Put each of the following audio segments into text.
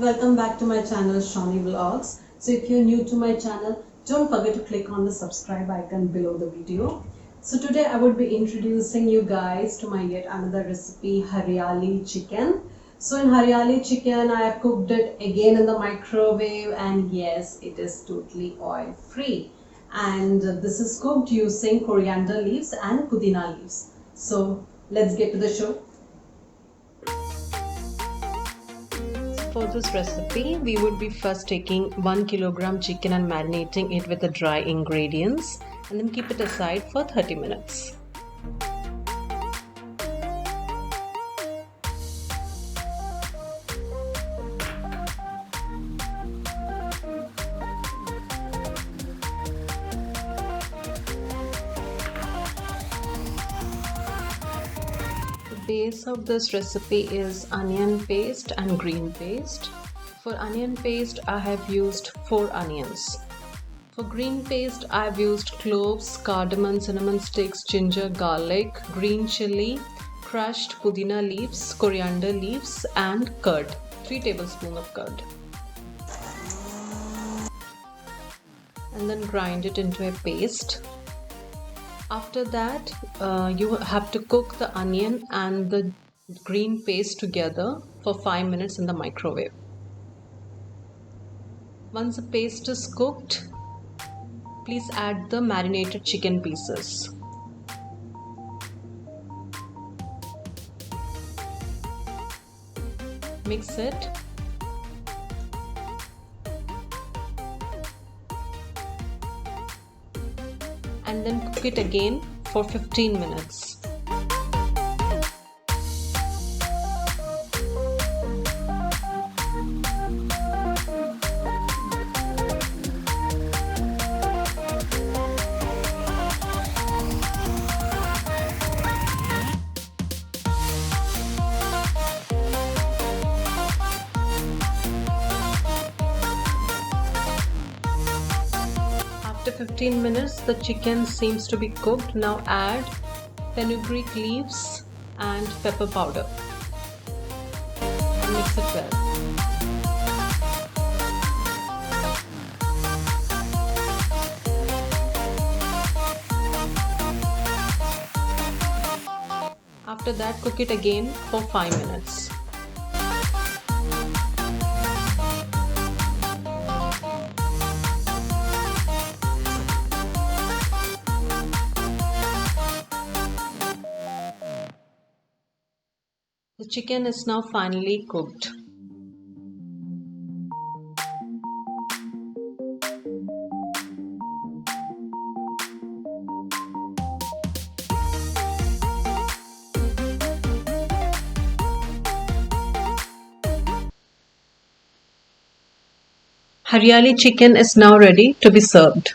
welcome back to my channel Shony Vlogs. So if you're new to my channel, don't forget to click on the subscribe icon below the video. So today I would be introducing you guys to my yet another recipe, Hariyali chicken. So in Hariyali chicken, I have cooked it again in the microwave, and yes, it is totally oil free. And this is cooked using coriander leaves and pudina leaves. So let's get to the show. For this recipe, we would be first taking 1 kilogram chicken and marinating it with the dry ingredients, and then keep it aside for 30 minutes. The base of this recipe is onion paste and green paste. For onion paste, I have used 4 onions. For green paste, I have used cloves, cardamom, cinnamon sticks, ginger, garlic, green chili, crushed pudina leaves, coriander leaves, and curd. 3 tablespoons of curd. And then grind it into a paste. After that, you have to cook the onion and the green paste together for 5 minutes in the microwave. Once the paste is cooked, please add the marinated chicken pieces. Mix it. And then cook it again for 15 minutes. After 15 minutes, the chicken seems to be cooked. Now add fenugreek leaves and pepper powder and mix it well. After that, cook it again for 5 minutes. The chicken is now finally cooked. Hariyali chicken is now ready to be served.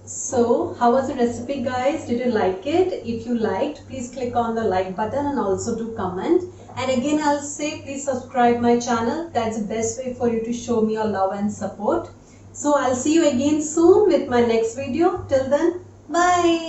So, how was the recipe, guys? Did you like it? If you liked, please click on the like button and also do comment. And again, I'll say please subscribe my channel. That's the best way for you to show me your love and support. So, I'll see you again soon with my next video. Till then, bye.